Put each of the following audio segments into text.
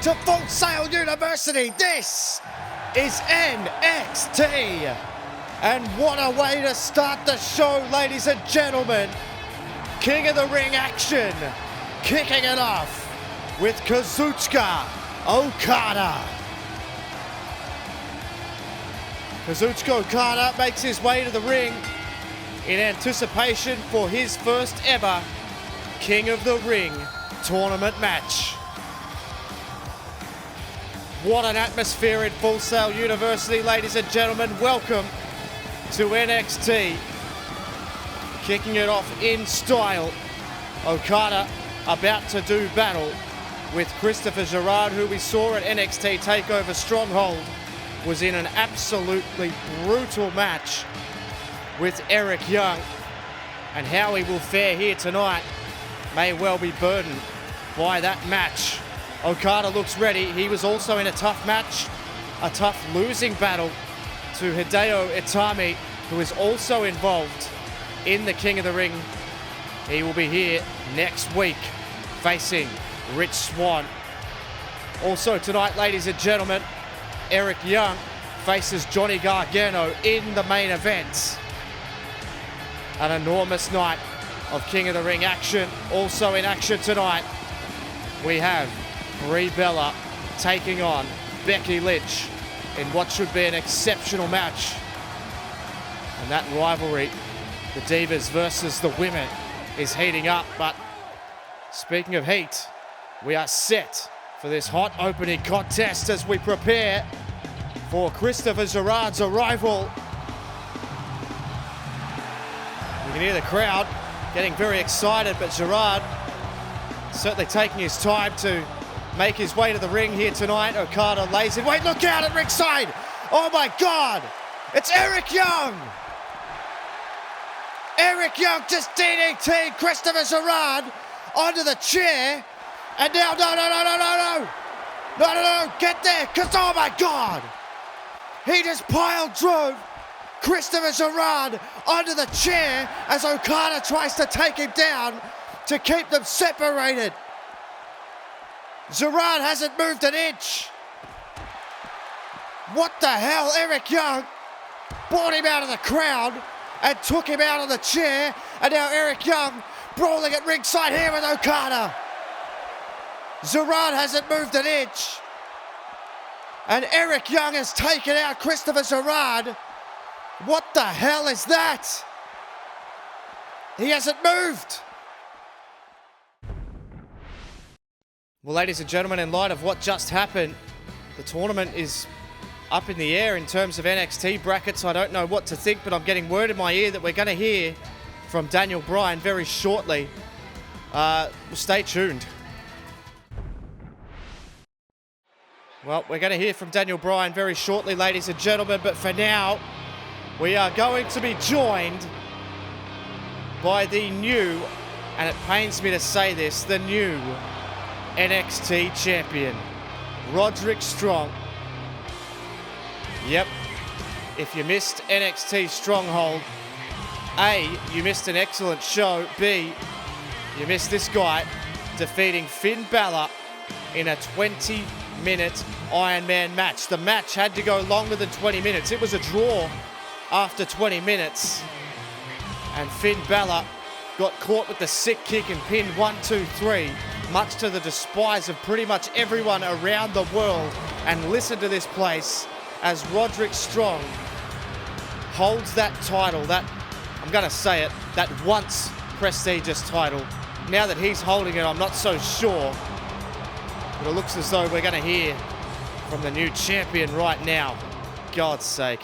to Full Sail University. This is NXT. And what a way to start the show, ladies and gentlemen. King of the Ring action, kicking it off with Kazuchika Okada. Kazuchika Okada makes his way to the ring in anticipation for his first ever King of the Ring tournament match. What an atmosphere in Full Sail University, ladies and gentlemen. Welcome to NXT. Kicking it off in style. Okada about to do battle with Christopher Gerard, who we saw at NXT TakeOver Stronghold, was in an absolutely brutal match with Eric Young. And how he will fare here tonight may well be burdened by that match. Okada looks ready. He was also in a tough match, a tough losing battle to Hideo Itami, who is also involved in the King of the Ring. He will be here next week facing Rich Swann. Also tonight, ladies and gentlemen, Eric Young faces Johnny Gargano in the main event. An enormous night of King of the Ring action. Also in action tonight, we have Brie Bella taking on Becky Lynch in what should be an exceptional match. And that rivalry, the Divas versus the women, is heating up. But speaking of heat, we are set for this hot opening contest as we prepare for Christopher Gerard's arrival. You can hear the crowd getting very excited, but Gerard certainly taking his time to make his way to the ring here tonight. Okada lays in wait, look out at ringside! Oh my God! It's Eric Young! Eric Young just DDT'd Christopher Gerard onto the chair, and now no, get there, cause oh my God! He just pile drove Christopher Gerard onto the chair as Okada tries to take him down to keep them separated. Gerard hasn't moved an inch. What the hell? Eric Young brought him out of the crowd and took him out of the chair, and now Eric Young brawling at ringside here with Okada. Gerard hasn't moved an inch, and Eric Young has taken out Christopher Gerard. What the hell is that? He hasn't moved. Well, ladies and gentlemen, in light of what just happened, the tournament is up in the air in terms of NXT brackets. I don't know what to think, but I'm getting word in my ear that we're going to hear from Daniel Bryan very shortly. Stay tuned. Well, we're going to hear from Daniel Bryan very shortly, ladies and gentlemen, but for now, we are going to be joined by the new, and it pains me to say this, the new NXT champion, Roderick Strong. Yep, if you missed NXT Stronghold, A, you missed an excellent show. B, you missed this guy defeating Finn Balor in a 20-minute Iron Man match. The match had to go longer than 20 minutes. It was a draw after 20 minutes. And Finn Balor got caught with the sick kick and pinned 1, 2, 3, much to the despise of pretty much everyone around the world. And listen to this place as Roderick Strong holds that title, that, I'm going to say it, that once prestigious title. Now that he's holding it, I'm not so sure. But it looks as though we're going to hear from the new champion right now. God's sake.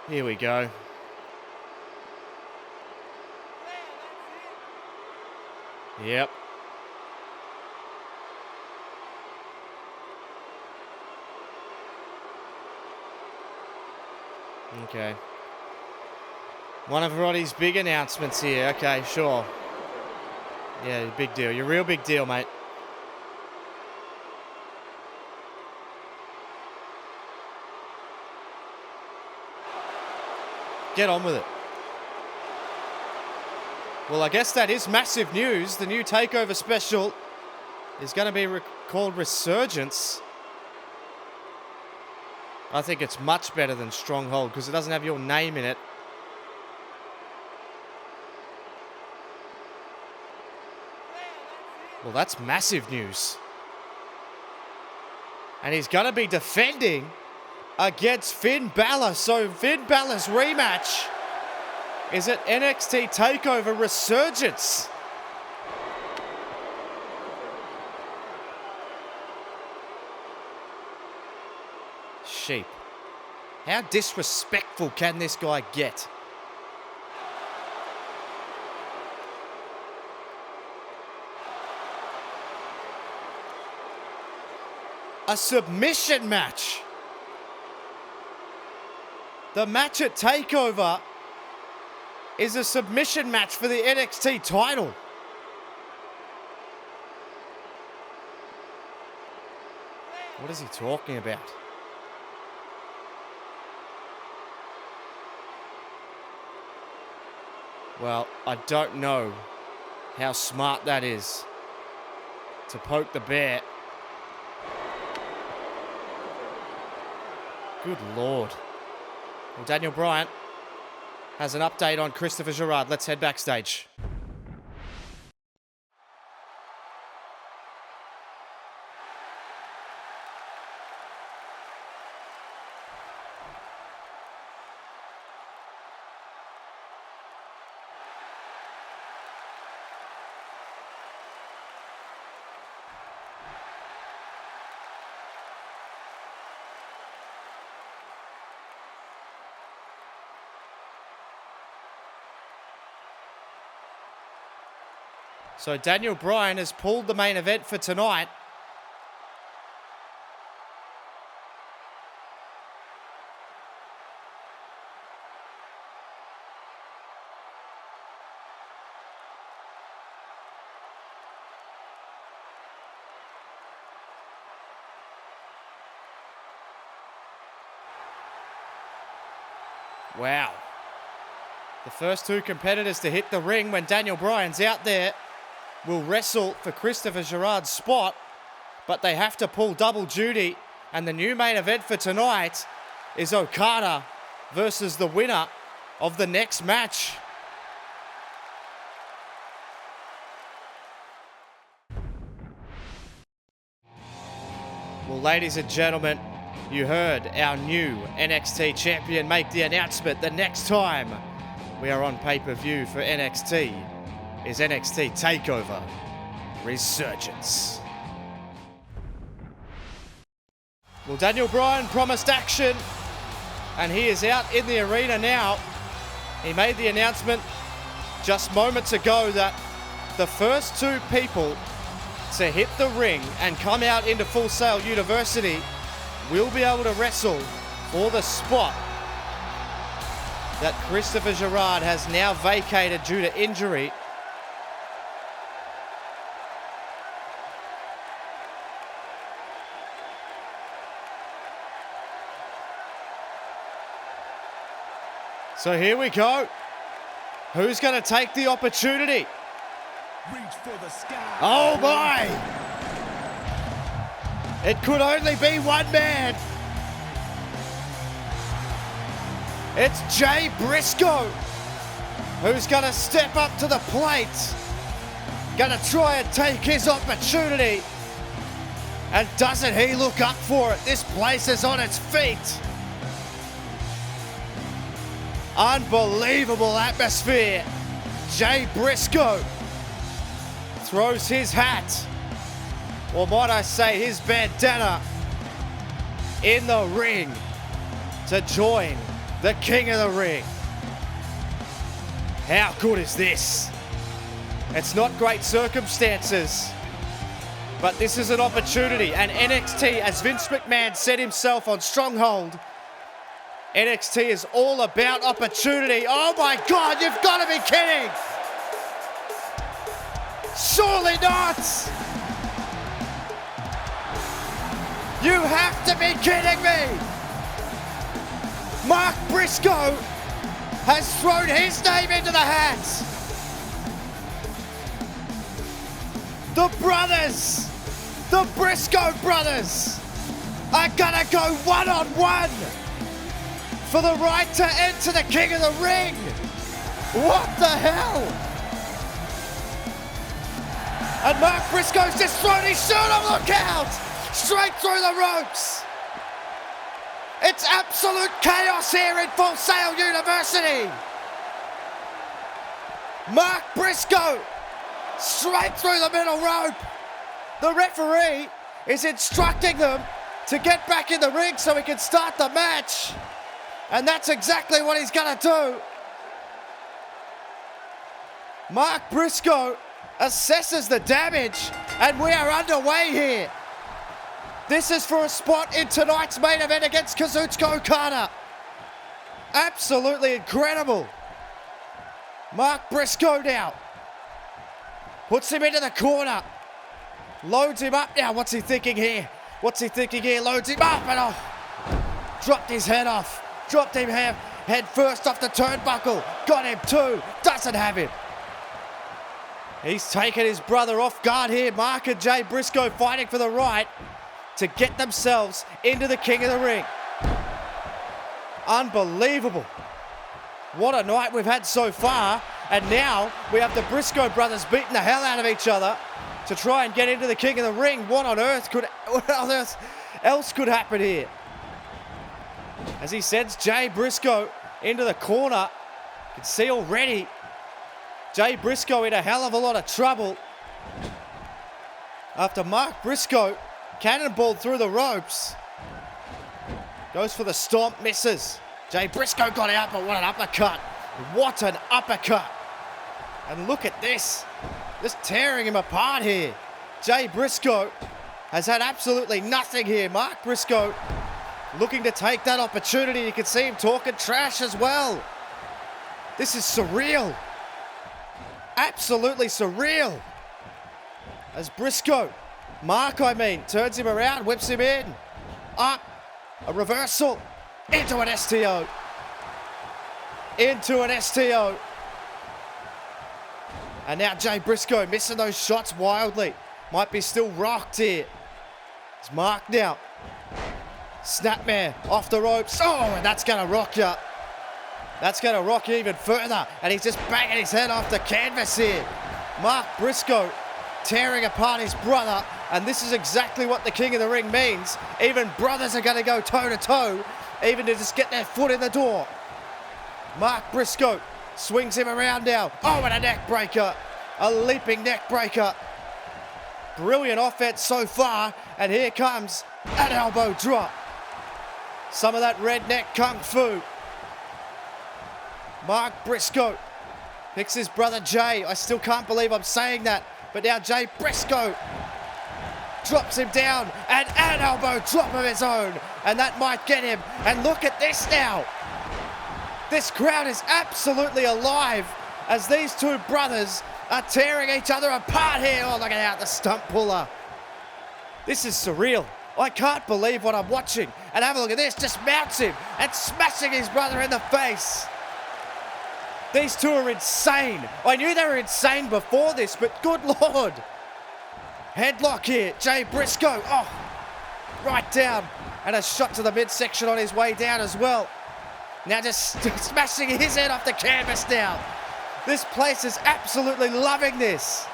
Here we go. Yep. Okay. One of Roddy's big announcements here. Okay, sure. Yeah, big deal. You're a real big deal, mate. Get on with it. Well, I guess that is massive news. The new TakeOver special is going to be called Resurgence. I think it's much better than Stronghold because it doesn't have your name in it. Well, that's massive news. And he's going to be defending against Finn Balor. So Finn Balor's rematch is at NXT TakeOver Resurgence. Sheep. How disrespectful can this guy get? A submission match. The match at TakeOver is a submission match for the NXT title. What is he talking about? Well, I don't know how smart that is to poke the bear. Good Lord. Well, Daniel Bryan has an update on Christopher Gerard. Let's head backstage. So Daniel Bryan has pulled the main event for tonight. Wow. The first two competitors to hit the ring when Daniel Bryan's out there will wrestle for Christopher Gerard's spot, but they have to pull double duty. And the new main event for tonight is Okada versus the winner of the next match. Well, ladies and gentlemen, you heard our new NXT champion make the announcement. The next time we are on pay-per-view for NXT is NXT TakeOver Resurgence. Well, Daniel Bryan promised action, and he is out in the arena now. He made the announcement just moments ago that the first two people to hit the ring and come out into Full Sail University will be able to wrestle for the spot that Christopher Gerard has now vacated due to injury. So here we go. Who's going to take the opportunity? Reach for the sky. Oh my! It could only be one man. It's Jay Briscoe who's going to step up to the plate. Going to try and take his opportunity. And doesn't he look up for it? This place is on its feet. Unbelievable atmosphere. Jay Briscoe throws his hat, or might I say his bandana, in the ring to join the King of the Ring. How good is this? It's not great circumstances, but this is an opportunity. And NXT, as Vince McMahon said himself on Stronghold, NXT is all about opportunity. Oh my God, you've got to be kidding! Surely not! You have to be kidding me! Mark Briscoe has thrown his name into the hat. The brothers, the Briscoe brothers, are gonna go one-on-one for the right to enter the King of the Ring. What the hell? And Mark Briscoe's just thrown his shirt on, look out! Straight through the ropes. It's absolute chaos here in Full Sail University. Mark Briscoe, straight through the middle rope. The referee is instructing them to get back in the ring so he can start the match. And that's exactly what he's gonna do. Mark Briscoe assesses the damage, and we are underway here. This is for a spot in tonight's main event against Kazuchika Okada. Absolutely incredible. Mark Briscoe now puts him into the corner. Loads him up now. What's he thinking here? What's he thinking here? Loads him up and oh, dropped his head off. Dropped him head first off the turnbuckle. Got him too. Doesn't have him. He's taken his brother off guard here. Mark and Jay Briscoe fighting for the right to get themselves into the King of the Ring. Unbelievable. What a night we've had so far. And now we have the Briscoe brothers beating the hell out of each other to try and get into the King of the Ring. What on earth else could happen here? As he sends Jay Briscoe into the corner. You can see already Jay Briscoe in a hell of a lot of trouble after Mark Briscoe cannonballed through the ropes. Goes for the stomp, misses. Jay Briscoe got out, but what an uppercut. What an uppercut. And look at this. Just tearing him apart here. Jay Briscoe has had absolutely nothing here. Mark Briscoe looking to take that opportunity. You can see him talking trash as well. This is surreal. Absolutely surreal. As Mark turns him around, whips him in. Up, a reversal, into an STO. Into an STO. And now Jay Briscoe missing those shots wildly. Might be still rocked here. It's Mark now. Snapmare off the ropes. Oh, and that's going to rock you. That's going to rock you even further. And he's just banging his head off the canvas here. Mark Briscoe tearing apart his brother. And this is exactly what the King of the Ring means. Even brothers are going to go toe-to-toe, even to just get their foot in the door. Mark Briscoe swings him around now. Oh, and a neck breaker. A leaping neck breaker. Brilliant offense so far. And here comes an elbow drop. Some of that redneck kung fu. Mark Briscoe picks his brother Jay. I still can't believe I'm saying that. But now Jay Briscoe drops him down. And an elbow drop of his own. And that might get him. And look at this now. This crowd is absolutely alive as these two brothers are tearing each other apart here. Oh, look at the stump puller. This is surreal. I can't believe what I'm watching. And have a look at this. Just mounts him and smashing his brother in the face. These two are insane. I knew they were insane before this, but good Lord. Headlock here. Jay Briscoe. Oh, right down. And a shot to the midsection on his way down as well. Now just smashing his head off the canvas now. This place is absolutely loving this.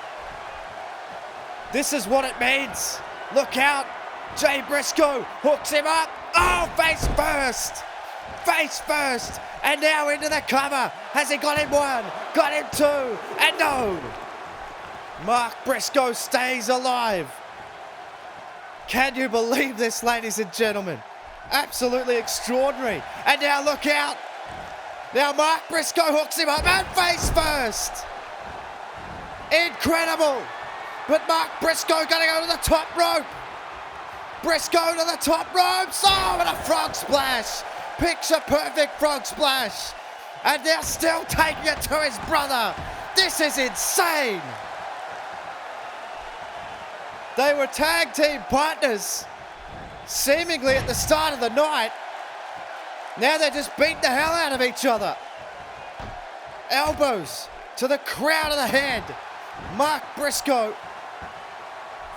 This is what it means. Look out. Jay Briscoe hooks him up. Oh, face first. Face first. And now into the cover. Has he got him one? Got him two. And no. Mark Briscoe stays alive. Can you believe this, ladies and gentlemen? Absolutely extraordinary. And now look out. Now Mark Briscoe hooks him up and face first. Incredible. But Mark Briscoe going to go to the top rope. Briscoe to the top rope. Oh, and a frog splash. Picture perfect frog splash. And they're still taking it to his brother. This is insane. They were tag team partners seemingly at the start of the night. Now they're just beating the hell out of each other. Elbows to the crown of the head. Mark Briscoe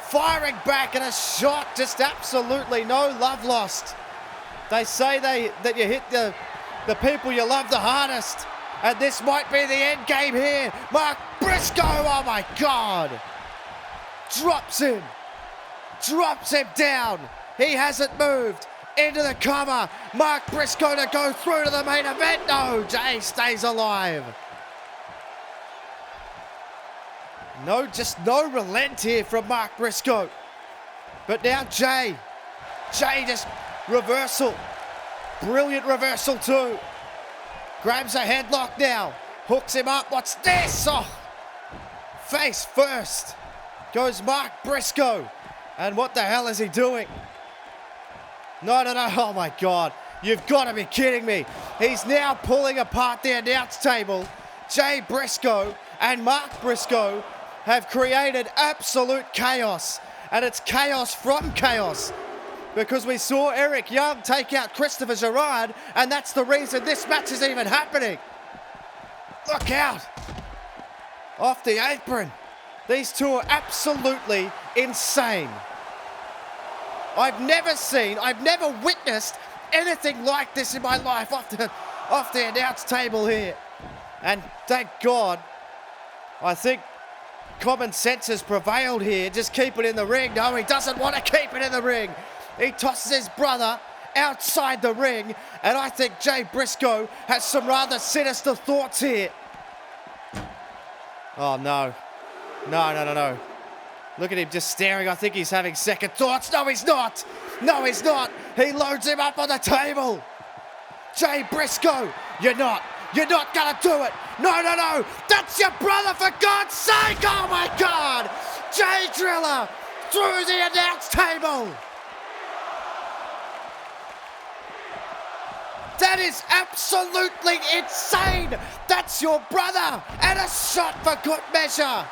firing back, and a shot, just absolutely no love lost. They say that you hit the people you love the hardest, and this might be the end game here. Mark Briscoe, oh my God. Drops him down. He hasn't moved. Into the cover. Mark Briscoe to go through to the main event. No, Jay stays alive. No, just no relent here from Mark Briscoe. But now Jay just reversal. Brilliant reversal too. Grabs a headlock now. Hooks him up. What's this? Oh, face first goes Mark Briscoe. And what the hell is he doing? No. Oh my God. You've got to be kidding me. He's now pulling apart the announce table. Jay Briscoe and Mark Briscoe have created absolute chaos. And it's chaos from chaos. Because we saw Eric Young take out Christopher Gerard, and that's the reason this match is even happening. Look out. Off the apron. These two are absolutely insane. I've never witnessed anything like this in my life off the announce table here. And thank God, I think common sense has prevailed here. Just keep it in the ring. No, he doesn't want to keep it in the ring. He tosses his brother outside the ring, and I think Jay Briscoe has some rather sinister thoughts here. Oh, no. No. Look at him just staring. I think he's having second thoughts. No, he's not. No, he's not. He loads him up on the table. Jay Briscoe, you're not gonna do it. No. That's your brother, for God's sake. Oh, my God. Jay Driller through the announce table. That is absolutely insane. That's your brother, and a shot for good measure.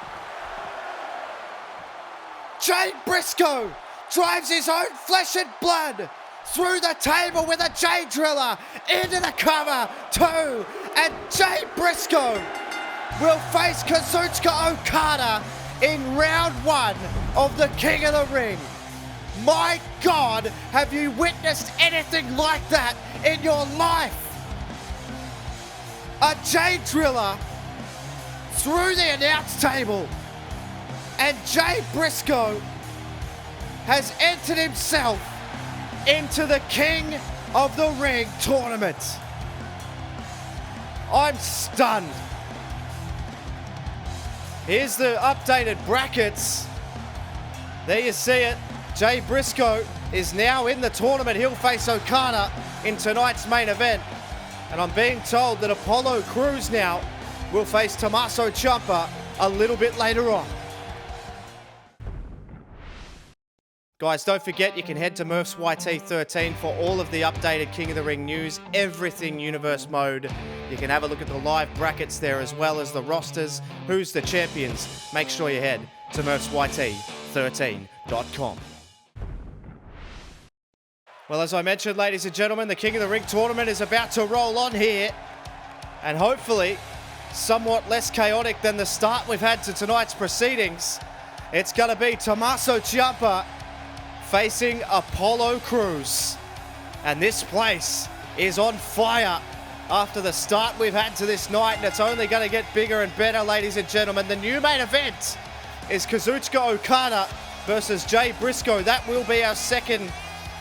Jay Briscoe drives his own flesh and blood through the table with a Jay Driller into the cover too. And Jay Briscoe will face Kazuchika Okada in round 1 of the King of the Ring. My God, have you witnessed anything like that in your life? A Jay Driller through the announce table. And Jay Briscoe has entered himself into the King of the Ring tournament. I'm stunned. Here's the updated brackets. There you see it. Jay Briscoe is now in the tournament. He'll face Okada in tonight's main event. And I'm being told that Apollo Crews now will face Tommaso Ciampa a little bit later on. Guys, don't forget you can head to Murph's YT13 for all of the updated King of the Ring news, everything Universe Mode. You can have a look at the live brackets there as well as the rosters, who's the champions. Make sure you head to Murph's YT13.com. Well, as I mentioned, ladies and gentlemen, the King of the Ring tournament is about to roll on here. And hopefully, somewhat less chaotic than the start we've had to tonight's proceedings. It's going to be Tommaso Ciampa facing Apollo Crews. And this place is on fire after the start we've had to this night, and it's only going to get bigger and better, ladies and gentlemen. The new main event is Kazuchika Okada versus Jay Briscoe. That will be our second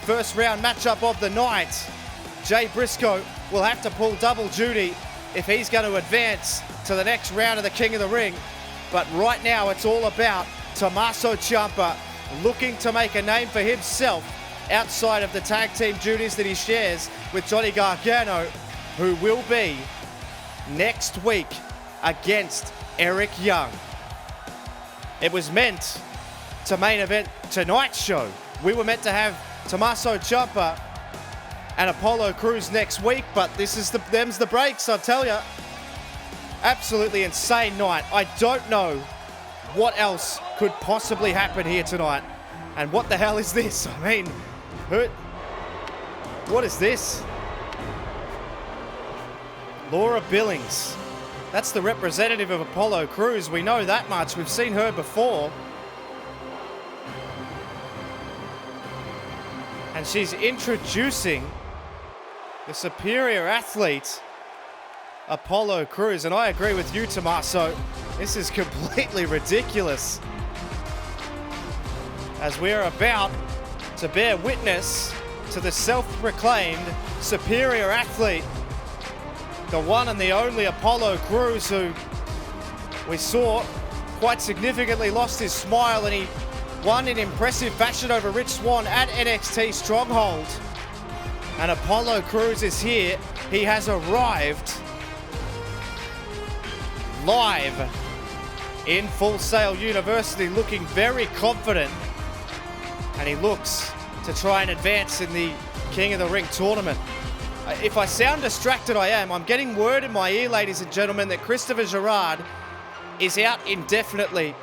first round matchup of the night. Jay Briscoe will have to pull double duty if he's going to advance to the next round of the King of the Ring. But right now it's all about Tommaso Ciampa looking to make a name for himself outside of the tag team duties that he shares with Johnny Gargano, who will be next week against Eric Young. It was meant to main event tonight's show. We were meant to have Tommaso Ciampa and Apollo Crews next week, but them's the breaks, I'll tell you. Absolutely insane night. I don't know what else could possibly happen here tonight. And what the hell is this? I mean, what is this? Laura Billings That's the representative of Apollo Crews. We know that much. We've seen her before. And she's introducing the superior athlete, Apollo Crews. And I agree with you, Tommaso. This is completely ridiculous, as we're about to bear witness to the self-proclaimed superior athlete, the one and the only Apollo Crews, who we saw quite significantly lost his smile, and he won in impressive fashion over Rich Swann at NXT Stronghold. And Apollo Crews is here. He has arrived live in Full Sail University, looking very confident, and he looks to try and advance in the King of the Ring tournament. If I sound distracted, I am. I'm getting word in my ear, ladies and gentlemen, that Christopher Gerard is out indefinitely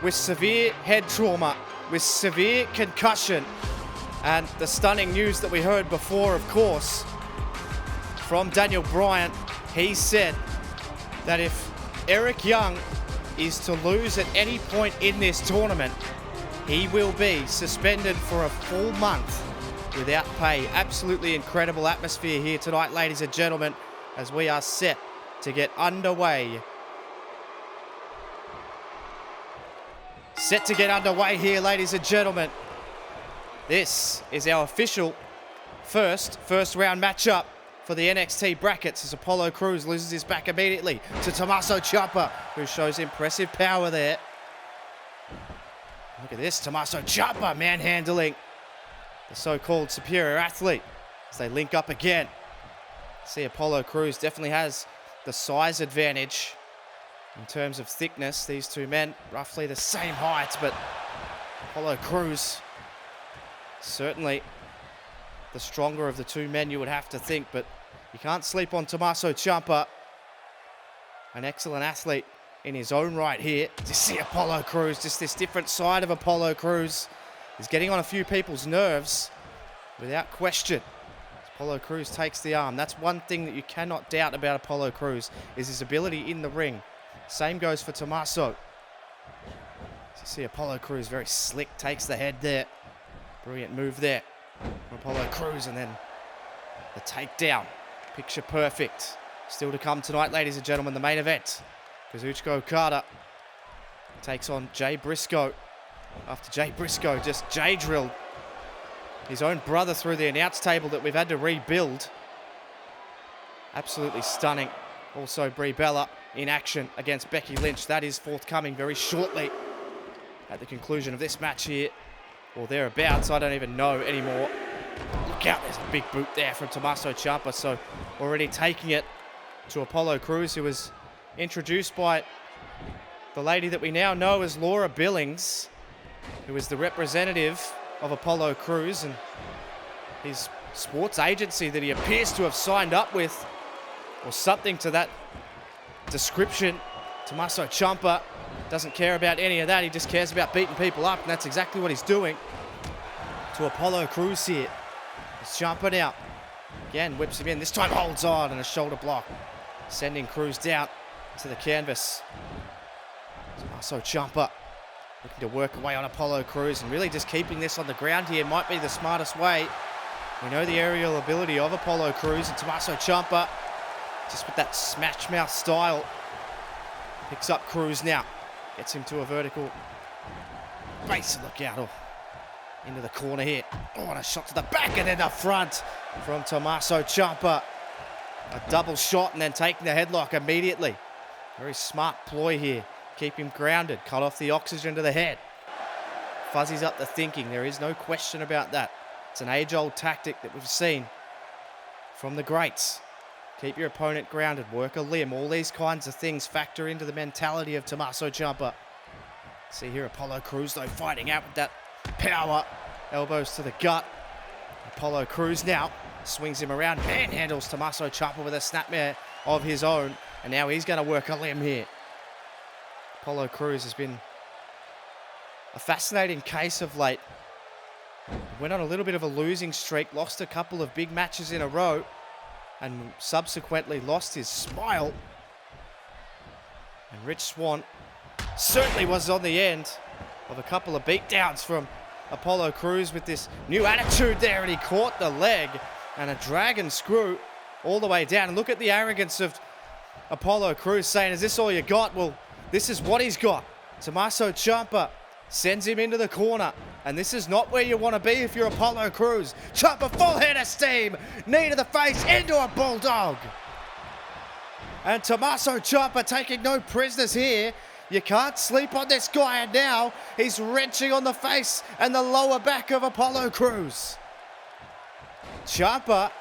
with severe head trauma, with severe concussion. And the stunning news that we heard before, of course, from Daniel Bryan, he said that if Eric Young is to lose at any point in this tournament, he will be suspended for a full month without pay. Absolutely incredible atmosphere here tonight, ladies and gentlemen, as we are set to get underway. Set to get underway here, ladies and gentlemen. This is our official first round matchup for the NXT brackets, as Apollo Crews loses his back immediately to Tommaso Ciampa, who shows impressive power there. Look at this, Tommaso Ciampa manhandling the so-called superior athlete as they link up again. See, Apollo Crews definitely has the size advantage in terms of thickness. These two men roughly the same height, but Apollo Crews certainly the stronger of the two men, you would have to think, but you can't sleep on Tommaso Ciampa, an excellent athlete in his own right here. To see Apollo Crews, just this different side of Apollo Crews. He's getting on a few people's nerves, without question. Apollo Crews takes the arm. That's one thing that you cannot doubt about Apollo Crews, is his ability in the ring. Same goes for Tommaso. You see Apollo Crews, very slick, takes the head there. Brilliant move there from Apollo Crews, and then the takedown. Picture perfect. Still to come tonight, ladies and gentlemen, the main event. Kazuchika Okada takes on Jay Briscoe, after Jay Briscoe just J-drilled his own brother through the announce table that we've had to rebuild. Absolutely stunning. Also, Brie Bella in action against Becky Lynch. That is forthcoming very shortly at the conclusion of this match here, or thereabouts. I don't even know anymore. Look out, there's a big boot there from Tommaso Ciampa. So already taking it to Apollo Crews, who was introduced by the lady that we now know as Laura Billings, who is the representative of Apollo Crews and his sports agency that he appears to have signed up with, or something to that description. Tommaso Ciampa doesn't care about any of that. He just cares about beating people up, and that's exactly what he's doing to Apollo Crews here. It's Ciampa now. Again, whips him in. This time holds on, and a shoulder block, sending Crews down to the canvas. Tommaso Ciampa looking to work away on Apollo Crews, and really just keeping this on the ground here might be the smartest way. We know the aerial ability of Apollo Crews, and Tommaso Ciampa, just with that smash mouth style, picks up Crews now. Gets him to a vertical base. Look out. Oh, into the corner here. Oh, and a shot to the back and then the front from Tommaso Ciampa. A double shot and then taking the headlock immediately. Very smart ploy here. Keep him grounded. Cut off the oxygen to the head. Fuzzies up the thinking. There is no question about that. It's an age-old tactic that we've seen from the greats. Keep your opponent grounded. Work a limb. All these kinds of things factor into the mentality of Tommaso Ciampa. See here Apollo Crews, though, fighting out with that power. Elbows to the gut. Apollo Crews now swings him around. Manhandles Tommaso Ciampa with a snapmare of his own. And now he's going to work a limb here. Apollo Crews has been a fascinating case of late. Went on a little bit of a losing streak. Lost a couple of big matches in a row. And subsequently lost his smile. And Rich Swann certainly was on the end of a couple of beatdowns from Apollo Crews with this new attitude there, and he caught the leg and a dragon screw all the way down. And look at the arrogance of Apollo Crews saying, is this all you got? Well, this is what he's got. Tommaso Ciampa sends him into the corner, and this is not where you want to be if you're Apollo Crews. Ciampa full head of steam, knee to the face into a bulldog. And Tommaso Ciampa taking no prisoners here. You can't sleep on this guy, and now he's wrenching on the face and the lower back of Apollo Crews. Ciampa,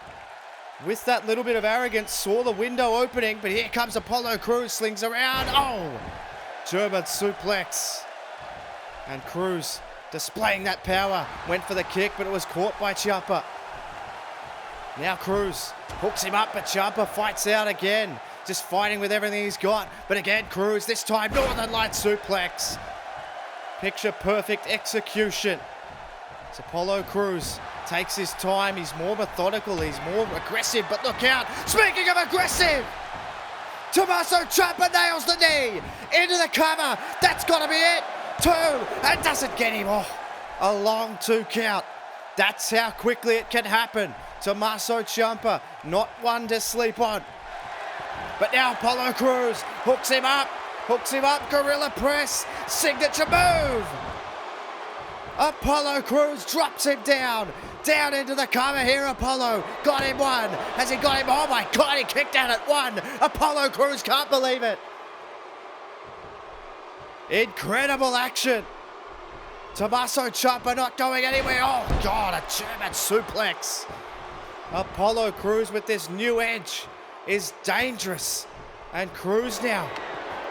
with that little bit of arrogance, saw the window opening, but here comes Apollo Crews, slings around. Oh, German suplex. And Crews displaying that power, went for the kick, but it was caught by Ciampa. Now Crews hooks him up, but Ciampa fights out again. Just fighting with everything he's got. But again, Crews, this time Northern Light suplex. Picture perfect execution. It's Apollo Crews takes his time. He's more methodical. He's more aggressive. But look out. Speaking of aggressive, Tommaso Ciampa nails the knee into the cover. That's got to be it. 2, and doesn't get him off. A long 2 count. That's how quickly it can happen. Tommaso Ciampa, not one to sleep on. But now Apollo Crews hooks him up, gorilla press, signature move. Apollo Crews drops him down into the cover here. Apollo got him 1. Has he got him? Oh my God, he kicked out at 1. Apollo Crews can't believe it. Incredible action. Tommaso Ciampa not going anywhere. Oh God, a German suplex. Apollo Crews with this new edge is dangerous. And Crews now,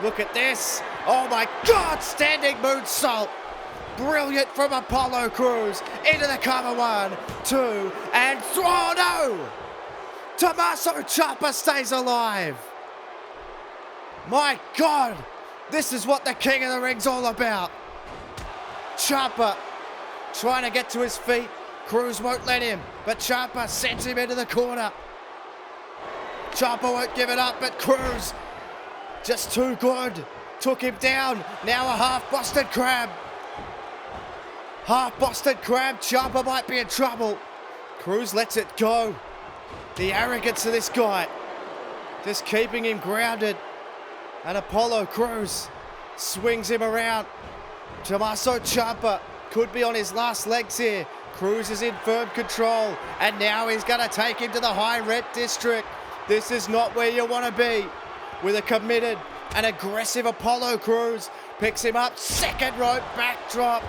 look at this. Oh my God, standing moonsault. Brilliant from Apollo Crews into the cover. 1, 2, and oh no! Tommaso Ciampa stays alive. My God, this is what the King of the Ring's all about. Ciampa trying to get to his feet. Crews won't let him, but Ciampa sends him into the corner. Ciampa won't give it up, but Crews just too good. Took him down. Now a half Boston Crab. Half Boston Crab. Ciampa might be in trouble. Crews lets it go. The arrogance of this guy. Just keeping him grounded. And Apollo Crews swings him around. Tommaso Ciampa could be on his last legs here. Crews is in firm control. And now he's going to take him to the high red district. This is not where you want to be. With a committed and aggressive Apollo Crews. Picks him up. Second rope backdrop.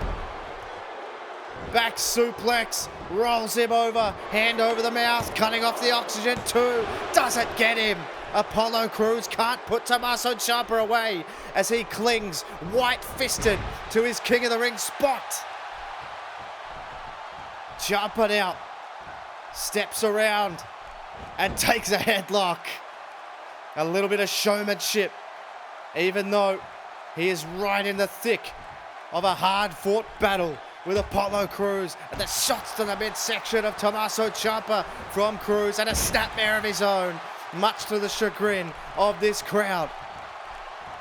Back suplex. Rolls him over. Hand over the mouth. Cutting off the oxygen. 2. Doesn't get him. Apollo Crews can't put Tommaso Ciampa away as he clings white-fisted to his King of the Ring spot. Ciampa now steps around and takes a headlock. A little bit of showmanship, even though he is right in the thick of a hard-fought battle with Apollo Crews. And the shots to the midsection of Tommaso Ciampa from Crews, and a snapmare of his own, much to the chagrin of this crowd.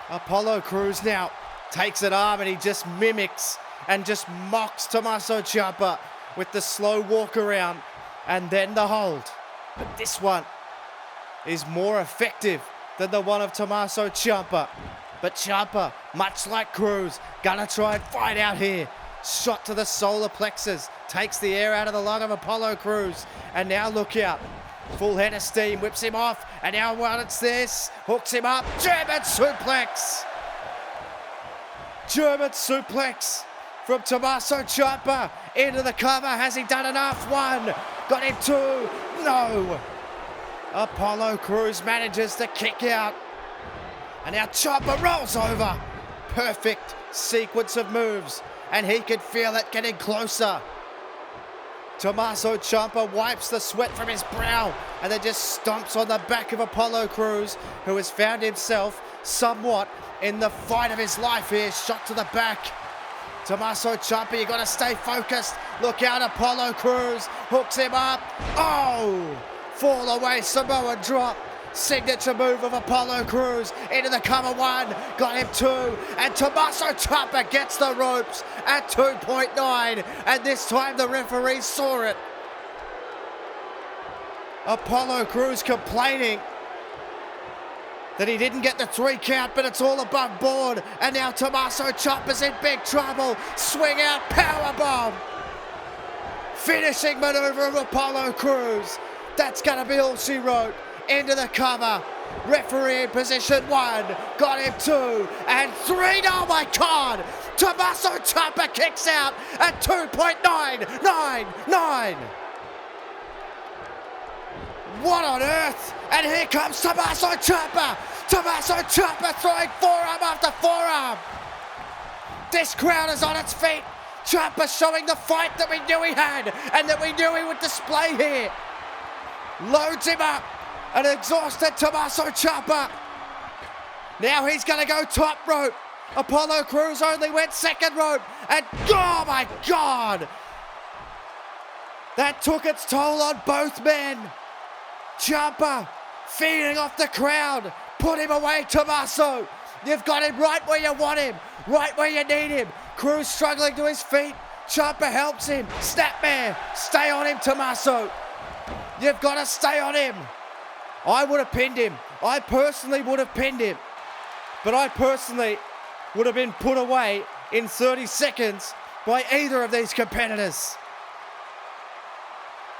Apollo Crews now takes an arm and he just mimics and just mocks Tommaso Ciampa with the slow walk around and then the hold. But this one is more effective than the one of Tommaso Ciampa. But Ciampa, much like Crews, gonna try and fight out here. Shot to the solar plexus, takes the air out of the lung of Apollo Crews. And now look out. Full head of steam, whips him off. And now once this, hooks him up. German suplex. German suplex from Tommaso Ciampa into the cover. Has he done enough? 1. Got him 2. No. Apollo Crews manages to kick out. And now Ciampa rolls over. Perfect sequence of moves. And he can feel it getting closer. Tommaso Ciampa wipes the sweat from his brow and then just stomps on the back of Apollo Crews, who has found himself somewhat in the fight of his life here. Shot to the back. Tommaso Ciampa, you got to stay focused. Look out, Apollo Crews hooks him up. Oh, fall away Samoan drop. Signature move of Apollo Crews into the cover 1, got him 2, and Tommaso Ciampa gets the ropes at 2.9, and this time the referee saw it. Apollo Crews complaining that he didn't get the 3 count, but it's all above board, and now Tommaso Ciampa's in big trouble. Swing out powerbomb. Finishing maneuver of Apollo Crews. That's going to be all she wrote. Into the cover. Referee in position 1. Got him 2 and 3. Oh my God! Tommaso Ciampa kicks out at 2.999. What on earth? And here comes Tommaso Ciampa. Tommaso Ciampa throwing forearm after forearm. This crowd is on its feet. Ciampa showing the fight that we knew he had and that we knew he would display here. Loads him up. An exhausted Tommaso Ciampa. Now he's going to go top rope. Apollo Crews only went second rope. And oh my God! That took its toll on both men. Ciampa feeding off the crowd. Put him away, Tommaso. You've got him right where you want him. Right where you need him. Crews struggling to his feet. Ciampa helps him. Snapmare. Stay on him, Tommaso. You've got to stay on him. I would have pinned him. I personally would have pinned him. But I personally would have been put away in 30 seconds by either of these competitors.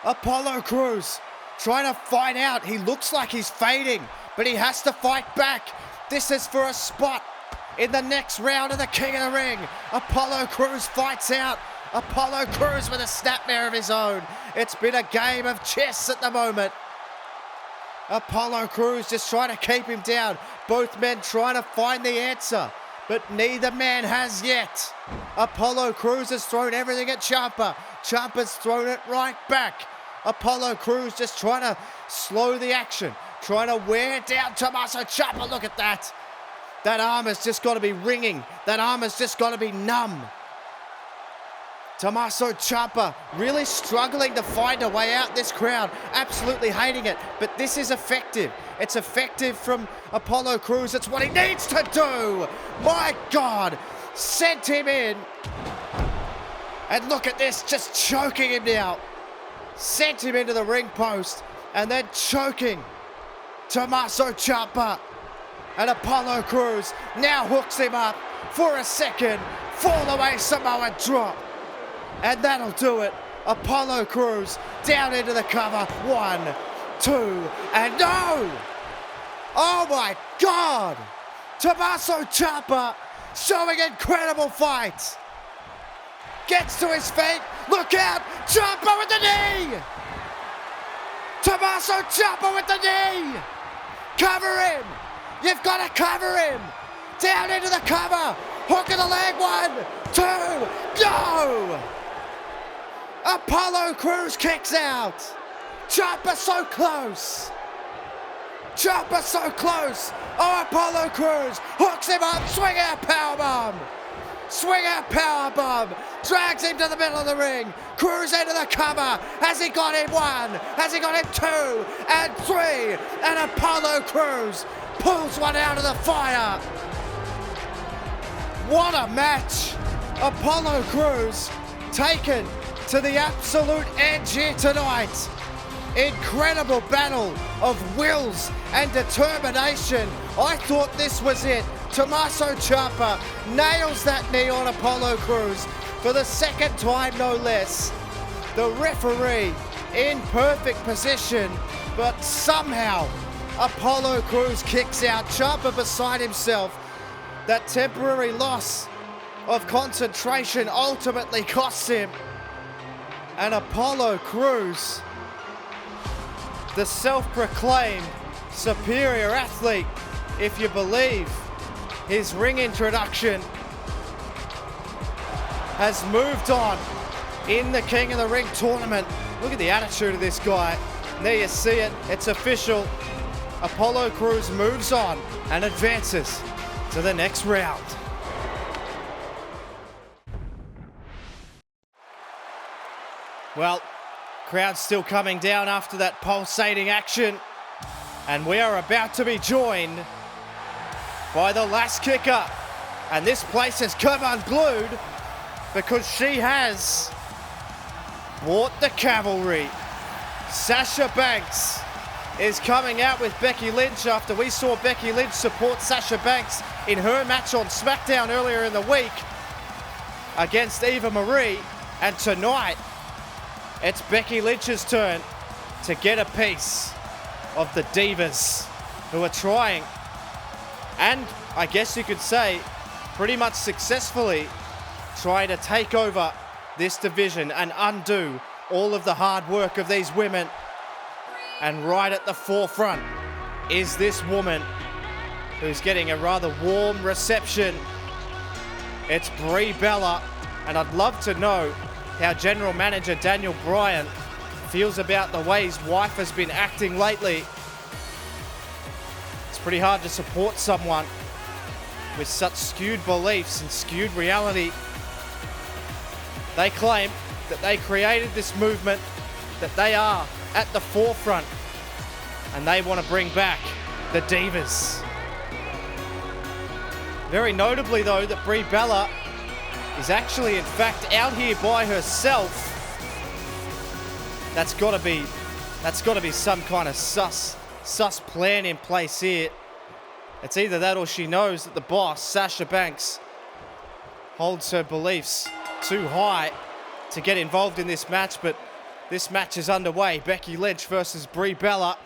Apollo Crews trying to fight out. He looks like he's fading, but he has to fight back. This is for a spot in the next round of the King of the Ring. Apollo Crews fights out. Apollo Crews with a snapmare of his own. It's been a game of chess at the moment. Apollo Crews just trying to keep him down. Both men trying to find the answer, but neither man has yet. Apollo Crews has thrown everything at Ciampa. Ciampa's thrown it right back. Apollo Crews just trying to slow the action, trying to wear down Tommaso Ciampa. Look at that. That arm has just got to be ringing. That arm has just got to be numb. Tommaso Ciampa really struggling to find a way out. This crowd absolutely hating it, but this is effective. It's effective from Apollo Crews. It's what he needs to do. My God, sent him in. And look at this, just choking him now. Sent him into the ring post and then choking Tommaso Ciampa. And Apollo Crews now hooks him up for a second. Fall away Samoa drop. And that'll do it. Apollo Crews down into the cover. 1, 2, and no! Oh my God! Tommaso Ciampa showing incredible fight. Gets to his feet. Look out! Ciampa with the knee! Tommaso Ciampa with the knee! Cover him! You've got to cover him! Down into the cover! Hook of the leg. 1, 2, no! Apollo Crews kicks out. Ciampa so close. Ciampa so close. Oh, Apollo Crews hooks him up. Swing out powerbomb. Swing out powerbomb. Drags him to the middle of the ring. Crews into the cover. Has he got him 1? Has he got him 2 and 3? And Apollo Crews pulls one out of the fire. What a match. Apollo Crews taken to the absolute edge here tonight. Incredible battle of wills and determination. I thought this was it. Tommaso Ciampa nails that knee on Apollo Crews for the second time, no less. The referee in perfect position, but somehow Apollo Crews kicks out. Ciampa beside himself. That temporary loss of concentration ultimately costs him. And Apollo Crews, the self-proclaimed superior athlete, if you believe his ring introduction, has moved on in the King of the Ring tournament. Look at the attitude of this guy. There you see it. It's official. Apollo Crews moves on and advances to the next round. Well, crowd still coming down after that pulsating action. And we are about to be joined by the last kicker. And this place has come unglued because she has brought the cavalry. Sasha Banks is coming out with Becky Lynch after we saw Becky Lynch support Sasha Banks in her match on SmackDown earlier in the week against Eva Marie. And tonight, it's Becky Lynch's turn to get a piece of the Divas, who are trying, and I guess you could say pretty much successfully, trying to take over this division and undo all of the hard work of these women. And right at the forefront is this woman who's getting a rather warm reception. It's Brie Bella, and I'd love to know how General Manager Daniel Bryan feels about the way his wife has been acting lately. It's pretty hard to support someone with such skewed beliefs and skewed reality. They claim that they created this movement, that they are at the forefront, and they want to bring back the Divas. Very notably though, that Brie Bella is actually in fact out here by herself. That's got to be some kind of sus plan in place here. It's either that or she knows that the boss, Sasha Banks, holds her beliefs too high to get involved in this match. But this match is underway. Becky Lynch versus Brie Bella.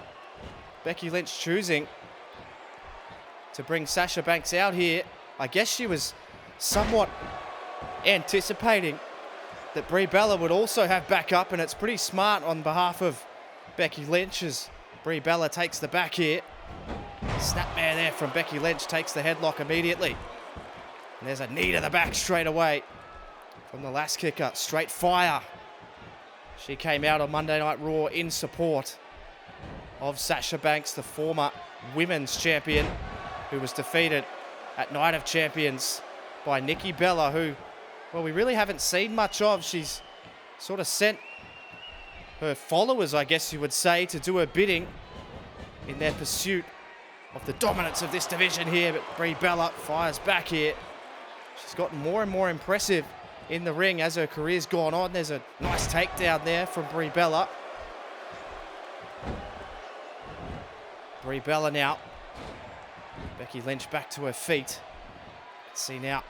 Becky Lynch choosing to bring Sasha Banks out here. I guess she was somewhat anticipating that Brie Bella would also have backup, and it's pretty smart on behalf of Becky Lynch as Brie Bella takes the back here. Snapmare there from Becky Lynch, takes the headlock immediately. And there's a knee to the back straight away from the last kicker. Straight fire. She came out on Monday Night Raw in support of Sasha Banks, the former women's champion, who was defeated at Night of Champions by Nikki Bella, who, well, we really haven't seen much of. She's sort of sent her followers, I guess you would say, to do her bidding in their pursuit of the dominance of this division here. But Brie Bella fires back here. She's gotten more and more impressive in the ring as her career's gone on. There's a nice takedown there from Brie Bella. Brie Bella now. Becky Lynch back to her feet. Let's see now.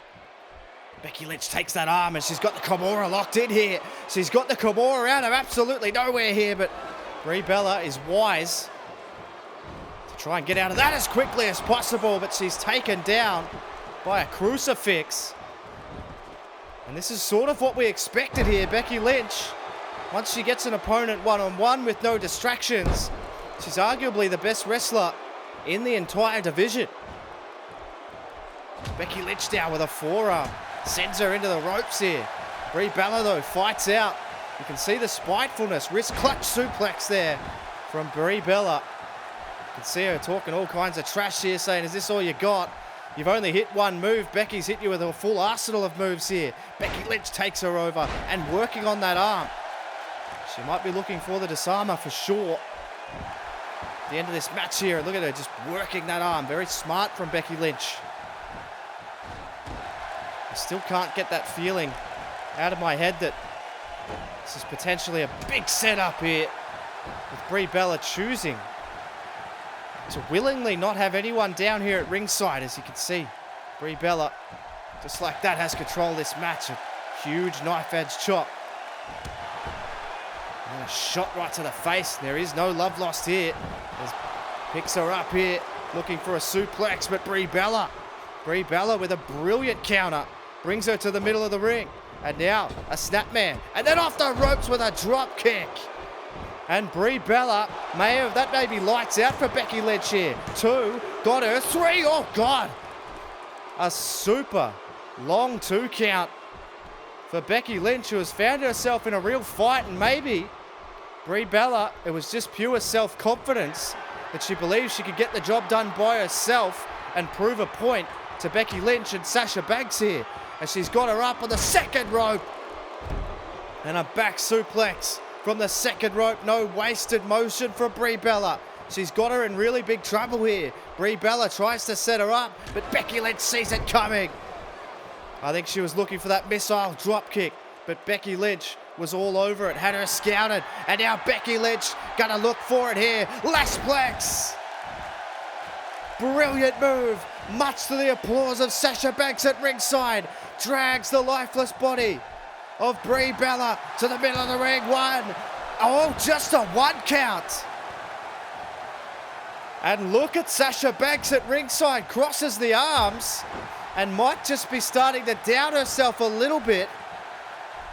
Becky Lynch takes that arm and she's got the Kimura locked in here. She's got the Kimura out of absolutely nowhere here, but Brie Bella is wise to try and get out of that as quickly as possible, but she's taken down by a crucifix. And this is sort of what we expected here. Becky Lynch, once she gets an opponent one-on-one with no distractions, she's arguably the best wrestler in the entire division. Becky Lynch down with a forearm. Sends her into the ropes here. Brie Bella, though, fights out. You can see the spitefulness. Wrist clutch suplex there from Brie Bella. You can see her talking all kinds of trash here, saying, is this all you got? You've only hit one move. Becky's hit you with a full arsenal of moves here. Becky Lynch takes her over and working on that arm. She might be looking for the disarmer for sure. At the end of this match here, look at her just working that arm. Very smart from Becky Lynch. I still can't get that feeling out of my head that this is potentially a big setup here, with Brie Bella choosing to willingly not have anyone down here at ringside. As you can see, Brie Bella, just like that, has control of this match. A huge knife edge chop. And a shot right to the face. There is no love lost here. Picks her up here, looking for a suplex, but Brie Bella with a brilliant counter. Brings her to the middle of the ring. And now a snapman. And then off the ropes with a drop kick. And Brie Bella that may be lights out for Becky Lynch here. 2, got her. 3, oh God. A super long 2 count for Becky Lynch, who has found herself in a real fight. And maybe Brie Bella, it was just pure self-confidence that she believes she could get the job done by herself and prove a point to Becky Lynch and Sasha Banks here. And she's got her up on the second rope. And a back suplex from the second rope. No wasted motion for Brie Bella. She's got her in really big trouble here. Brie Bella tries to set her up, but Becky Lynch sees it coming. I think she was looking for that missile drop kick, but Becky Lynch was all over it, had her scouted, and now Becky Lynch gonna look for it here. Lesplex. Brilliant move, much to the applause of Sasha Banks at ringside. Drags the lifeless body of Brie Bella to the middle of the ring. One. Oh, just a 1 count. And look at Sasha Banks at ringside, crosses the arms and might just be starting to doubt herself a little bit.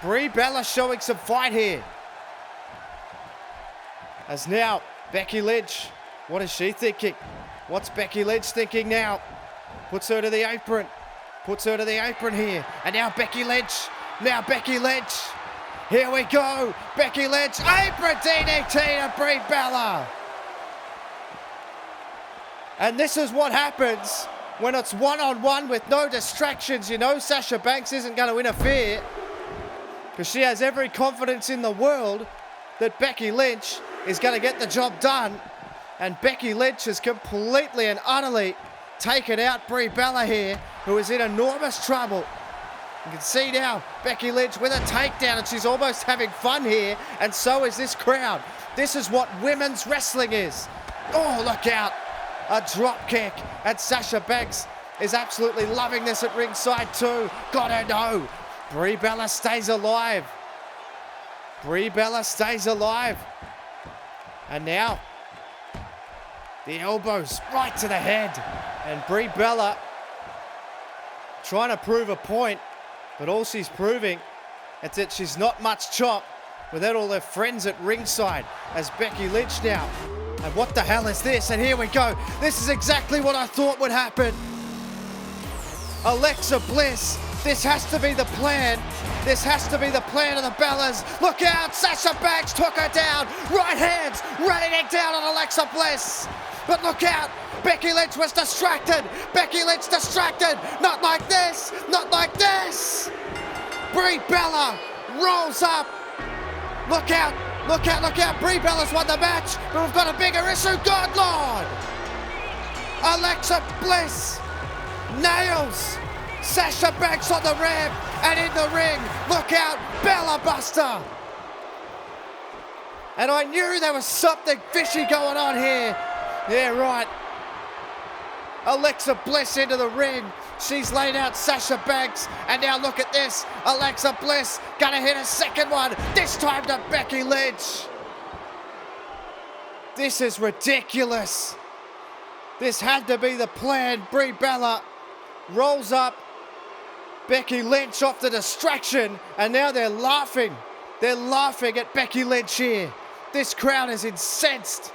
Brie Bella showing some fight here. As now, Becky Lynch, what is she thinking? What's Becky Lynch thinking now? Puts her to the apron. Puts her to the apron here. And now Becky Lynch. Now Becky Lynch. Here we go. Becky Lynch. Apron DDT to Brie Bella. And this is what happens when it's one-on-one with no distractions. You know Sasha Banks isn't going to interfere because she has every confidence in the world that Becky Lynch is going to get the job done. And Becky Lynch has completely and utterly taken out Brie Bella here, who is in enormous trouble. You can see now Becky Lynch with a takedown, and she's almost having fun here, and so is this crowd. This is what women's wrestling is. Oh, look out. A drop kick, and Sasha Banks is absolutely loving this at ringside too. Gotta know. Brie Bella stays alive. Brie Bella stays alive. And now, the elbows right to the head. And Brie Bella trying to prove a point, but all she's proving is that she's not much chop without all her friends at ringside as Becky Lynch now. And what the hell is this? And here we go. This is exactly what I thought would happen. Alexa Bliss. This has to be the plan. This has to be the plan of the Bellas. Look out. Sasha Banks took her down. Right hands raining down on Alexa Bliss. But look out. Becky Lynch was distracted. Becky Lynch distracted. Not like this. Not like this. Brie Bella rolls up. Look out. Look out, look out. Brie Bella's won the match, but we've got a bigger issue. God Lord! Alexa Bliss nails Sasha Banks on the ramp and in the ring. Look out, Bella Buster. And I knew there was something fishy going on here. Yeah, right. Alexa Bliss into the ring. She's laid out Sasha Banks, and now look at this. Alexa Bliss gonna hit a second one, this time to Becky Lynch. This is ridiculous. This had to be the plan. Brie Bella rolls up Becky Lynch off the distraction, and now they're laughing. They're laughing at Becky Lynch here. This crowd is incensed.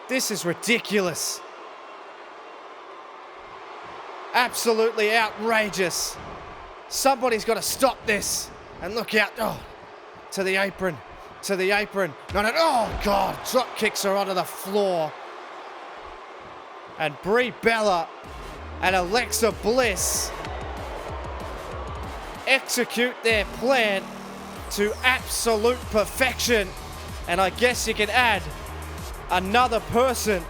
This is ridiculous. Absolutely outrageous. Somebody's got to stop this. And look out. Oh, to the apron. To the apron. Oh, God. Drop kicks her onto the floor. And Brie Bella and Alexa Bliss execute their plan to absolute perfection. And I guess you can add another person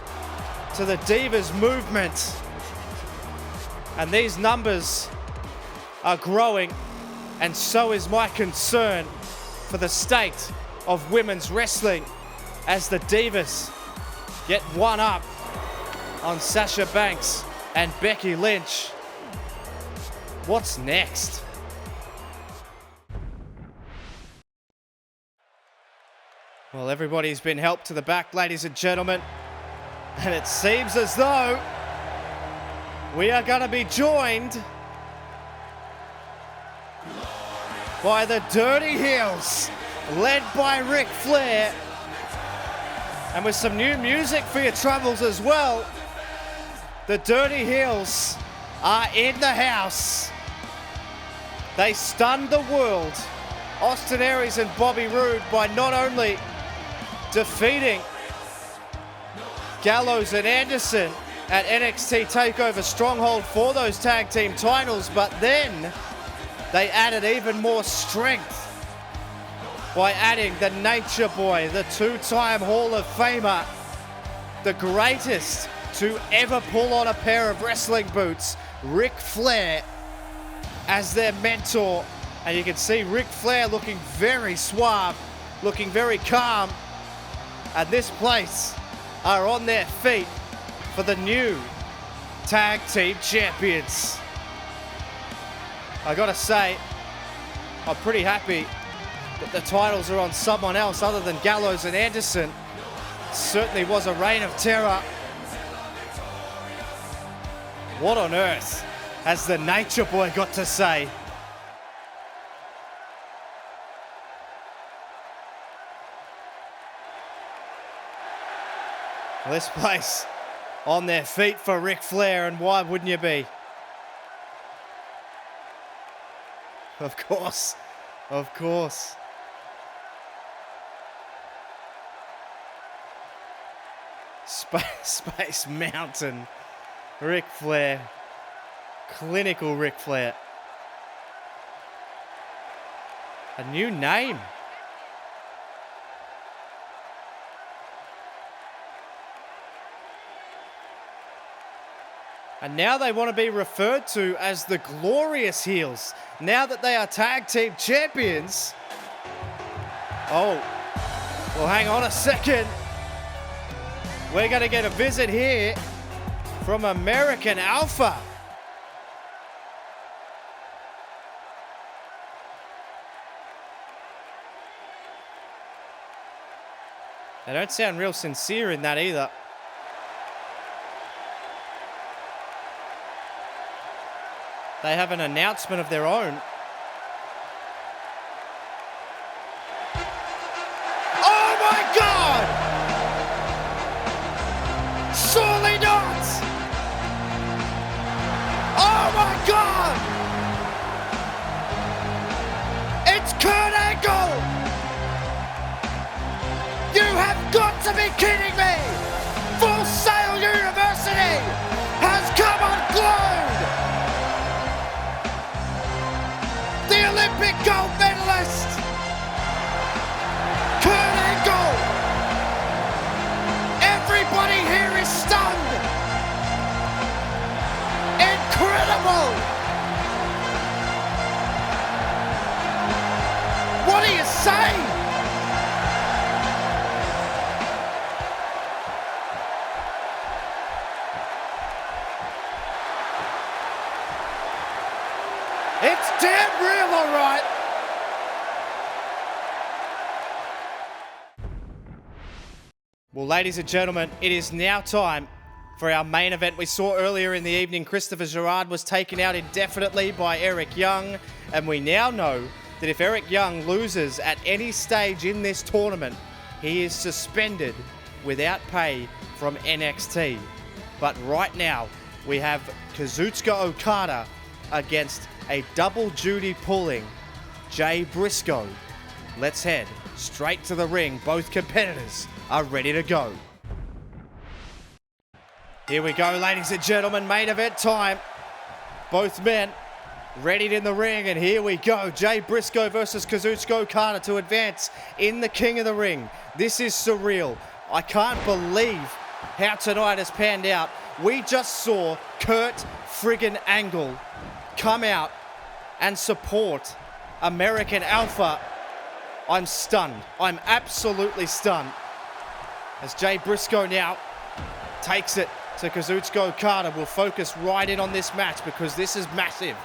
to the Divas movement. And these numbers are growing, and so is my concern for the state of women's wrestling as the Divas get one up on Sasha Banks and Becky Lynch. What's next? Well, everybody's been helped to the back, ladies and gentlemen, and it seems as though we are going to be joined by the Dirty Heels, led by Ric Flair. And with some new music for your troubles as well, the Dirty Heels are in the house. They stunned the world, Austin Aries and Bobby Roode, by not only defeating Gallows and Anderson at NXT TakeOver Stronghold for those tag team titles, but then they added even more strength by adding the Nature Boy, the two-time Hall of Famer, the greatest to ever pull on a pair of wrestling boots, Ric Flair, as their mentor. And you can see Ric Flair looking very suave, looking very calm. And this place are on their feet for the new Tag Team Champions. I gotta say, I'm pretty happy that the titles are on someone else other than Gallows and Anderson. Certainly was a reign of terror. What on earth has the Nature Boy got to say? This place on their feet for Ric Flair, and why wouldn't you be? Of course, of course. Space Mountain, Ric Flair, clinical Ric Flair. A new name. And now they want to be referred to as the Glorious Heels. Now that they are Tag Team Champions. Oh, well, hang on a second. We're going to get a visit here from American Alpha. They don't sound real sincere in that either. They have an announcement of their own. Oh my God! Surely not! Oh my God! It's Kurt Angle! You have got to be kidding me! Full Sail University has come unglued! The Olympic gold medalist, Kurt Angle. Everybody here is stunned. Incredible. What do you say? It's damn real, all right. Well, ladies and gentlemen, it is now time for our main event. We saw earlier in the evening Christopher Gerard was taken out indefinitely by Eric Young, and we now know that if Eric Young loses at any stage in this tournament, he is suspended without pay from NXT. But right now, we have Kazuchika Okada against a double duty pulling Jay Briscoe. Let's head straight to the ring. Both competitors are ready to go. Here we go, ladies and gentlemen, main event time. Both men readied in the ring, and here we go. Jay Briscoe versus Kazuchika Okada to advance in the King of the Ring. This is surreal. I can't believe how tonight has panned out. We just saw Kurt friggin' Angle come out and support American Alpha. I'm stunned. I'm absolutely stunned. As Jay Briscoe now takes it to Kazuchika Okada. We'll focus right in on this match because this is massive.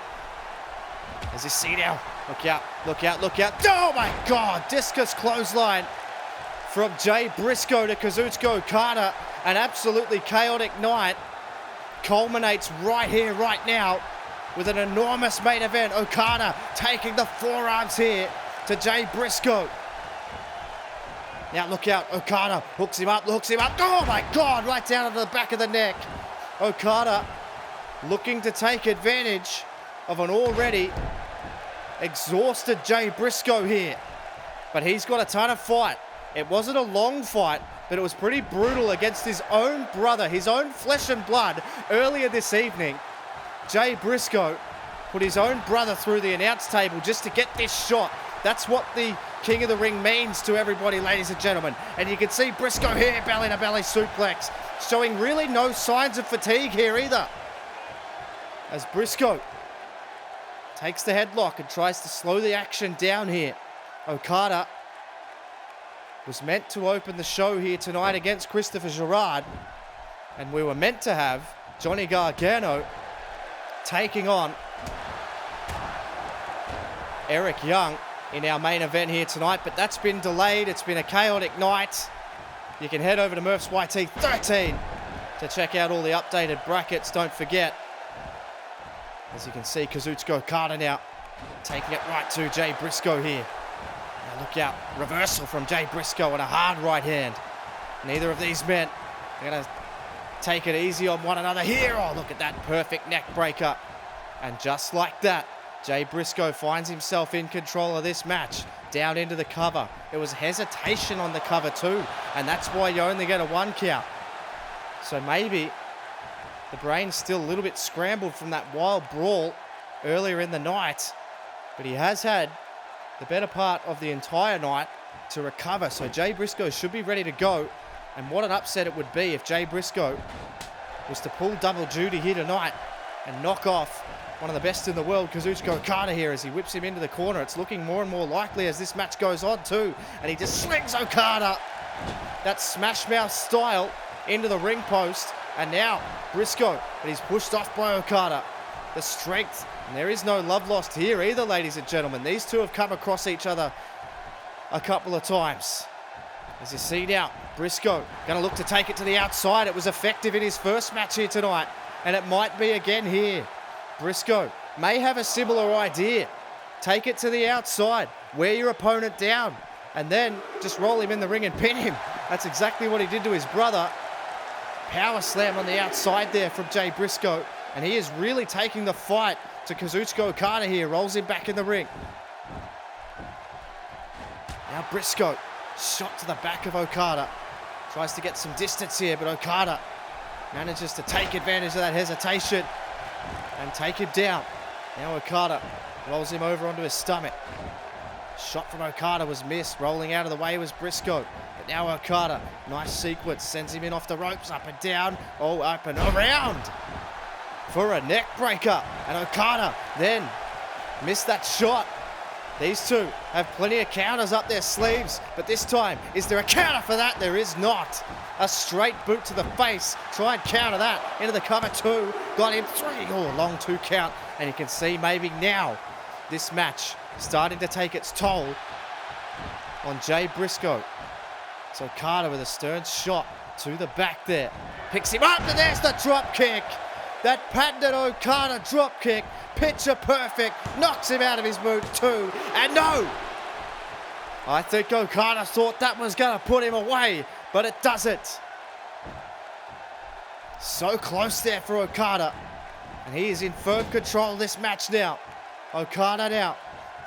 As you see now, look out, look out, look out. Oh my God, discus clothesline from Jay Briscoe to Kazuchika Okada. An absolutely chaotic night culminates right here, right now, with an enormous main event. Okada taking the forearms here to Jay Briscoe. Now look out, Okada hooks him up, Oh my God, right down to the back of the neck. Okada looking to take advantage of an already exhausted Jay Briscoe here. But he's got a ton of fight. It wasn't a long fight, but it was pretty brutal against his own brother, his own flesh and blood earlier this evening. Jay Briscoe put his own brother through the announce table just to get this shot. That's what the King of the Ring means to everybody, ladies and gentlemen. And you can see Briscoe here, belly-to-belly suplex, showing really no signs of fatigue here either. As Briscoe takes the headlock and tries to slow the action down here. Okada was meant to open the show here tonight against Christopher Gerard. And we were meant to have Johnny Gargano taking on Eric Young in our main event here tonight, but that's been delayed. It's been a chaotic night. You can head over to Murph's YT13 to check out all the updated brackets. Don't forget, as you can see, Kazuchika Okada now taking it right to Jay Briscoe here. Now look out, reversal from Jay Briscoe and a hard right hand. Neither of these men are going to take it easy on one another here. Oh, look at that perfect neck breaker. And just like that, Jay Briscoe finds himself in control of this match. Down into the cover. There was hesitation on the cover too, and that's why you only get a 1 count. So maybe the brain's still a little bit scrambled from that wild brawl earlier in the night, but he has had the better part of the entire night to recover. So Jay Briscoe should be ready to go. And what an upset it would be if Jay Briscoe was to pull double duty here tonight and knock off one of the best in the world, Kazuchika Okada here, as he whips him into the corner. It's looking more and more likely as this match goes on too. And he just slings Okada, that smash mouth style, into the ring post. And now Briscoe, but he's pushed off by Okada. The strength, and there is no love lost here either, ladies and gentlemen. These two have come across each other a couple of times. As you see now, Briscoe going to look to take it to the outside. It was effective in his first match here tonight, and it might be again here. Briscoe may have a similar idea. Take it to the outside, wear your opponent down, and then just roll him in the ring and pin him. That's exactly what he did to his brother. Power slam on the outside there from Jay Briscoe, and he is really taking the fight to Kazuchika Okada here. Rolls him back in the ring. Now Briscoe, shot to the back of Okada. Tries to get some distance here, but Okada manages to take advantage of that hesitation and take him down. Now Okada rolls him over onto his stomach. Shot from Okada was missed. Rolling out of the way was Briscoe. But now Okada, nice sequence, sends him in off the ropes, up and down, all up and around for a neck breaker. And Okada then missed that shot. These two have plenty of counters up their sleeves, but this time, is there a counter for that? There is not. A straight boot to the face. Try and counter that. Into the cover two. Got him 3. Oh, long 2 count. And you can see maybe now this match starting to take its toll on Jay Briscoe. So Okada with a stern shot to the back there. Picks him up, and there's the drop kick. That patented Okada drop kick, picture perfect, knocks him out of his boot too. And no! I think Okada thought that was going to put him away, but it doesn't. So close there for Okada. And he is in firm control of this match now. Okada now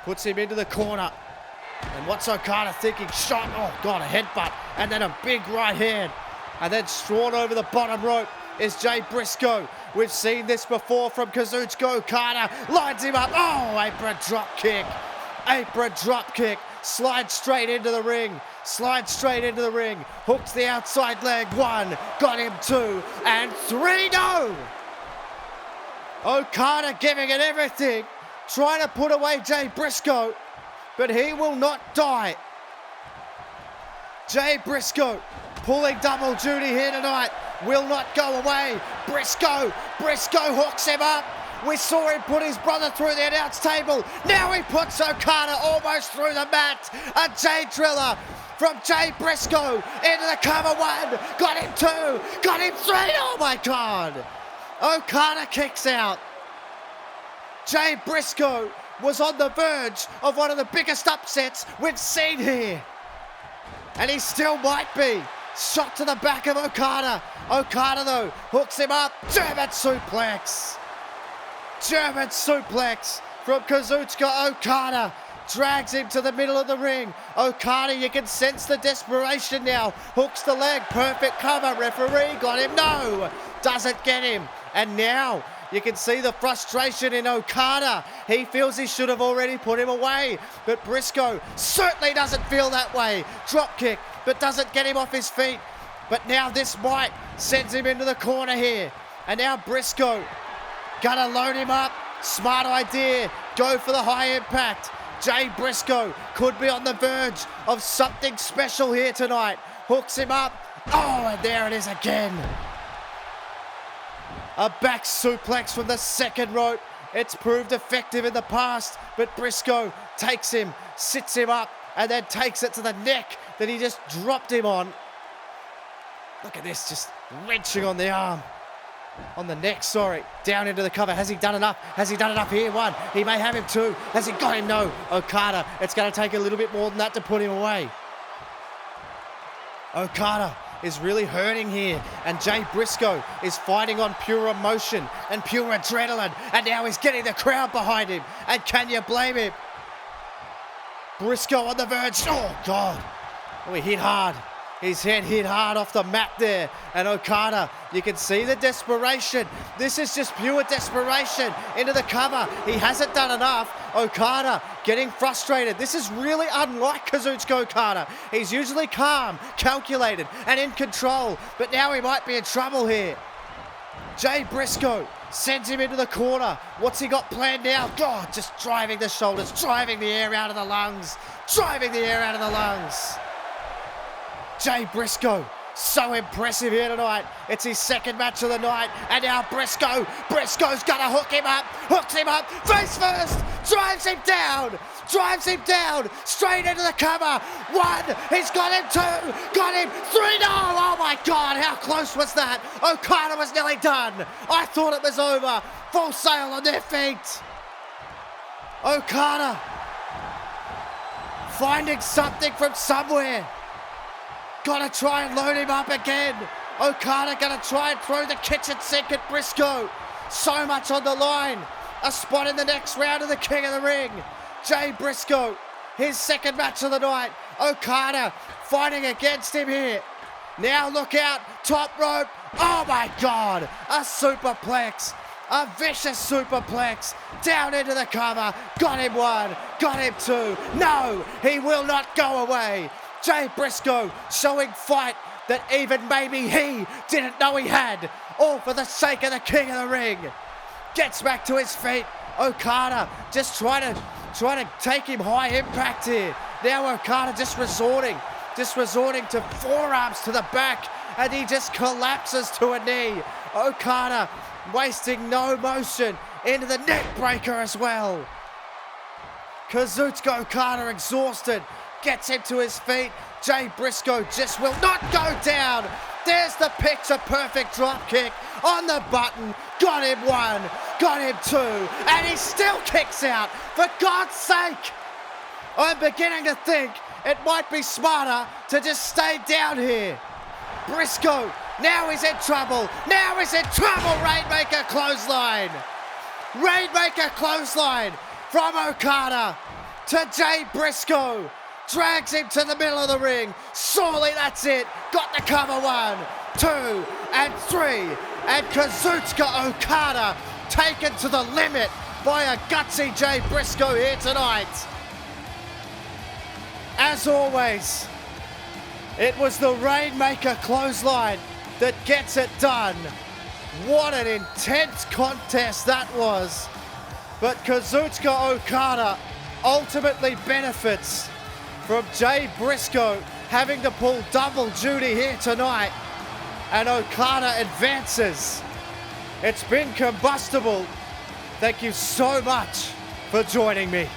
puts him into the corner. And what's Okada thinking? Shot, oh God, a headbutt. And then a big right hand. And then strawn over the bottom rope is Jay Briscoe. We've seen this before from Kazuchika Okada. Lines him up. Oh, apron drop kick. Apron drop kick. Slides straight into the ring. Slides straight into the ring. Hooks the outside leg. 1. Got him 2. And 3. No! Okada giving it everything. Trying to put away Jay Briscoe. But he will not die. Jay Briscoe pulling double duty here tonight. Will not go away. Briscoe hooks him up. We saw him put his brother through the announce table. Now he puts Okada almost through the mat. A Jay Driller from Jay Briscoe into the cover 1. Got him 2. Got him 3. Oh my God. Okada kicks out. Jay Briscoe was on the verge of one of the biggest upsets we've seen here. And he still might be. Shot to the back of Okada. Okada, though, hooks him up. German suplex. German suplex from Kazuchika Okada. Drags him to the middle of the ring. Okada, you can sense the desperation now. Hooks the leg. Perfect cover. Referee got him. No. Doesn't get him. And now You can see the frustration in Okada. He feels he should have already put him away, but Briscoe certainly doesn't feel that way. Drop kick, but doesn't get him off his feet. But now this might sends him into the corner here. And now Briscoe gonna load him up. Smart idea. Go for the high impact. Jay Briscoe could be on the verge of something special here tonight. Hooks him up. Oh, and there it is again. A back suplex from the second rope. It's proved effective in the past, but Briscoe takes him, sits him up, and then takes it to the neck that he just dropped him on. Look at this, just wrenching on the arm. On the neck, sorry. Down into the cover. Has he done enough? Has he done enough here? One. He may have him two. Has he got him? No. Okada, it's going to take a little bit more than that to put him away. Okada is really hurting here, and Jay Briscoe is fighting on pure emotion and pure adrenaline, and now he's getting the crowd behind him, and can you blame him? Briscoe on the verge. Oh, God. Oh, he hit hard. His head hit hard off the mat there, and Okada, you can see the desperation. This is just pure desperation into the cover. He hasn't done enough. Okada getting frustrated. This is really unlike Kazuchika Okada. He's usually calm, calculated, and in control, but now he might be in trouble here. Jay Briscoe sends him into the corner. What's he got planned now? God, just driving the shoulders, driving the air out of the lungs, driving the air out of the lungs. Jay Briscoe, so impressive here tonight. It's his second match of the night, and now Briscoe's gonna hook him up, hooks him up, face first, drives him down, straight into the cover. One, he's got him, two, got him, three, no, oh my God, how close was that? Okada was nearly done. I thought it was over. Full Sail on their feet. Okada finding something from somewhere. Gotta try and load him up again. Okada gonna try and throw the kitchen sink at Briscoe. So much on the line. A spot in the next round of the King of the Ring. Jay Briscoe, his second match of the night. Okada fighting against him here. Now look out, top rope. Oh my God, a superplex. A vicious superplex. Down into the cover. Got him one, got him two. No, he will not go away. Jay Briscoe showing fight that even maybe he didn't know he had. All for the sake of the King of the Ring. Gets back to his feet. Okada just trying to take him high impact here. Now Okada just resorting to forearms to the back, and he just collapses to a knee. Okada wasting no motion into the neck breaker as well. Kazuchika Okada exhausted. Gets him to his feet. Jay Briscoe just will not go down. There's the picture perfect drop kick on the button. Got him one, got him two, and he still kicks out. For God's sake, I'm beginning to think it might be smarter to just stay down here. Briscoe, now he's in trouble. Now he's in trouble. Rainmaker clothesline. Rainmaker clothesline from Okada to Jay Briscoe. Drags him to the middle of the ring. Surely that's it. Got the cover. One, two, and three. And Kazuchika Okada taken to the limit by a gutsy Jay Briscoe here tonight. As always, it was the Rainmaker clothesline that gets it done. What an intense contest that was. But Kazuchika Okada ultimately benefits from Jay Briscoe having to pull double duty here tonight, and Okada advances. It's been combustible. Thank you so much for joining me.